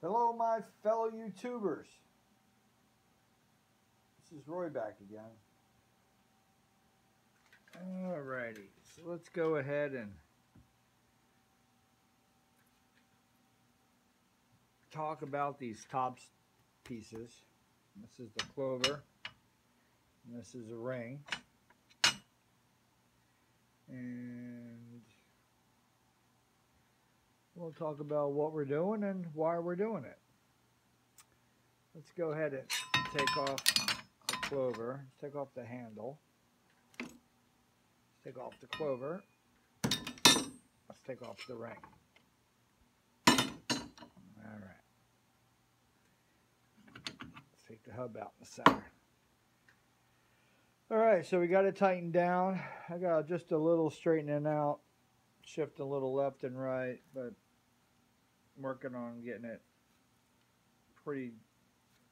Hello, my fellow YouTubers. This is Roy back again. Alrighty, so let's go ahead and talk about these top pieces. This is the clover, and this is a ring. And we'll talk about what we're doing and why we're doing it. Let's go ahead and take off the clover. Let's take off the handle. Let's take off the clover. Let's take off the ring. Alright. Let's take the hub out in the center. Alright, so we got it tightened down. I got just a little straightening out. Shift a little left and right, but I'm working on getting it pretty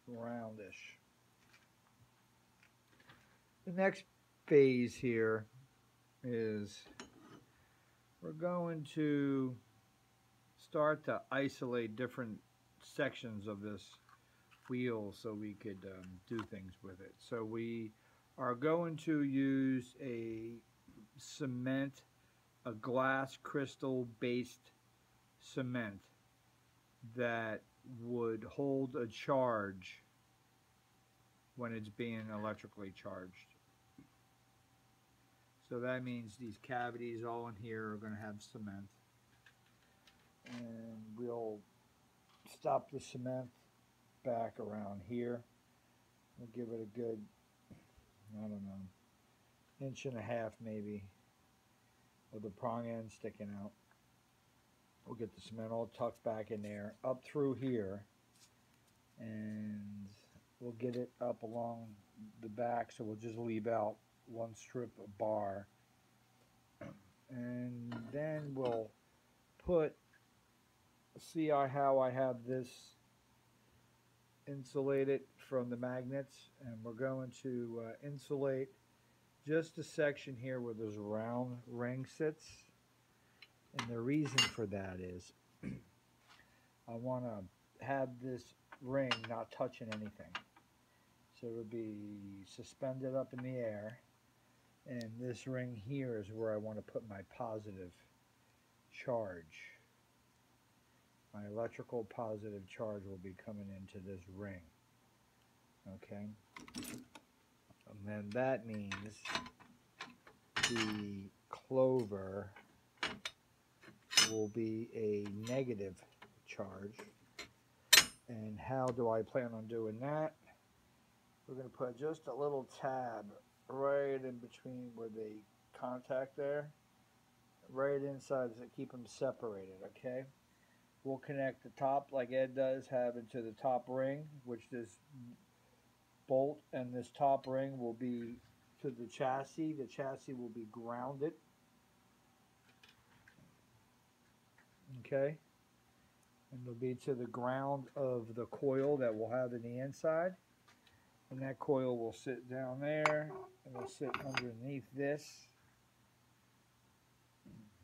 roundish. The next phase here is we're going to start to isolate different sections of this wheel so we could do things with it. So we are going to use a cement, a glass crystal based cement that would hold a charge when it's being electrically charged. So that means these cavities all in here are going to have cement. And we'll stop the cement back around here. We'll give it a good, I don't know, 1.5 inches maybe, with the prong end sticking out. We'll get the cement all tucked back in there, up through here, and we'll get it up along the back, so we'll just leave out one strip of bar. And then we'll put, see how I have this insulated from the magnets, and we're going to insulate just a section here where this round ring sits. And the reason for that is I want to have this ring not touching anything. So it'll be suspended up in the air, and this ring here is where I want to put my positive charge. My electrical positive charge will be coming into this ring. Okay? And then that means the clover will be a negative charge. And how do I plan on doing that? We're going to put just a little tab right in between where they contact there, right inside to keep them separated. Okay, we'll connect the top like Ed does have into the top ring, which this bolt and this top ring will be to the chassis. The chassis will be grounded. Okay, and it'll be to the ground of the coil that we'll have in the inside, and that coil will sit down there and will sit underneath this.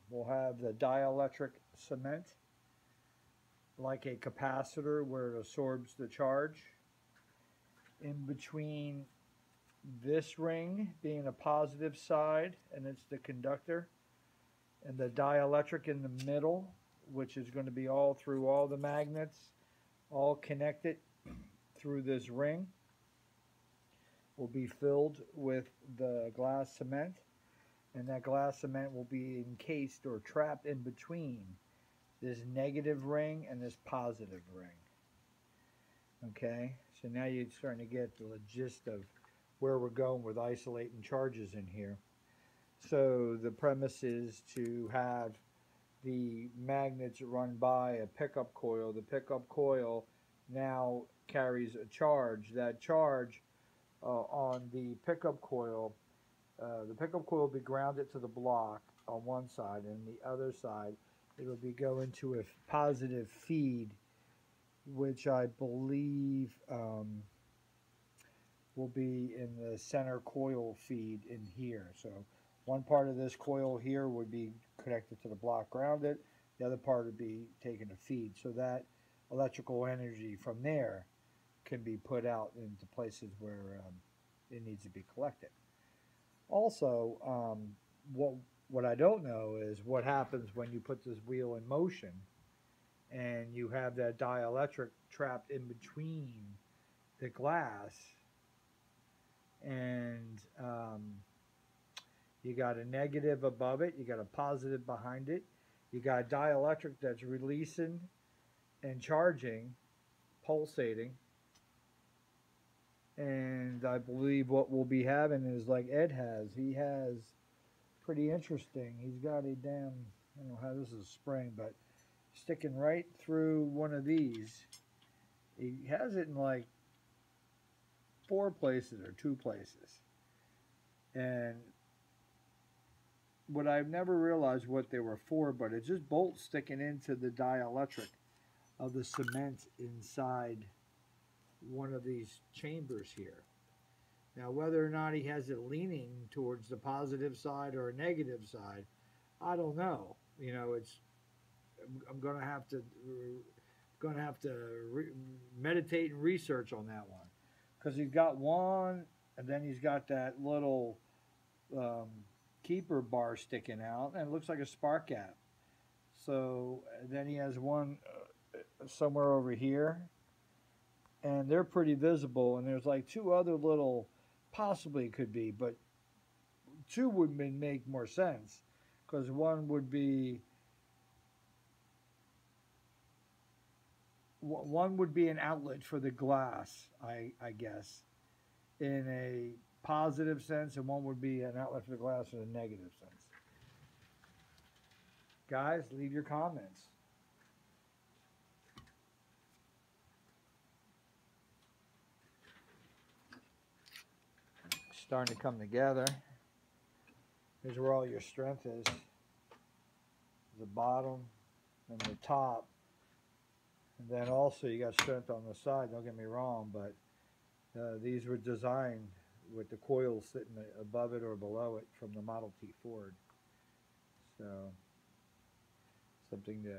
We'll have the dielectric cement like a capacitor where it absorbs the charge. In between this ring being a positive side, and it's the conductor, and the dielectric in the middle, which is going to be all through all the magnets, all connected through this ring, will be filled with the glass cement, and that glass cement will be encased or trapped in between this negative ring and this positive ring. Okay, so now you're starting to get the gist of where we're going with isolating charges in here. So the premise is to have the magnets run by a pickup coil. The pickup coil now carries a charge. That charge on the pickup coil will be grounded to the block on one side, and the other side it'll be going to a positive feed, which I believe will be in the center coil feed in here. So one part of this coil here would be connected to the block grounded, the other part would be taking a feed. So that electrical energy from there can be put out into places where it needs to be collected. Also, what I don't know is what happens when you put this wheel in motion and you have that dielectric trapped in between the glass, and you got a negative above it, you got a positive behind it, you got a dielectric that's releasing and charging, pulsating. And I believe what we'll be having is like Ed has. He has pretty interesting. He's got a damn, I don't know how this is a spring, but sticking right through one of these. He has it in like 4 places or 2 places. And what I've never realized what they were for, but it's just bolts sticking into the dielectric of the cement inside one of these chambers here. Now, whether or not he has it leaning towards the positive side or a negative side, I don't know. You know, I'm going to have to meditate and research on that one, because he's got one, and then he's got that little keeper bar sticking out, and it looks like a spark gap. So then he has one somewhere over here, and they're pretty visible, and there's like 2 other little, possibly could be, but 2 would make more sense, because one would be an outlet for the glass, I guess, in a positive sense, and one would be an outlet for the glass in a negative sense. Guys, leave your comments. Starting to come together. Here's where all your strength is. The bottom and the top. And then also you got strength on the side, don't get me wrong, but these were designed with the coils sitting above it or below it from the Model T Ford. So, something to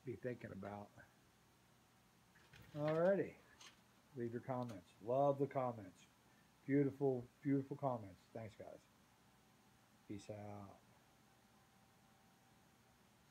be thinking about. Alrighty. Leave your comments. Love the comments. Beautiful, beautiful comments. Thanks, guys. Peace out.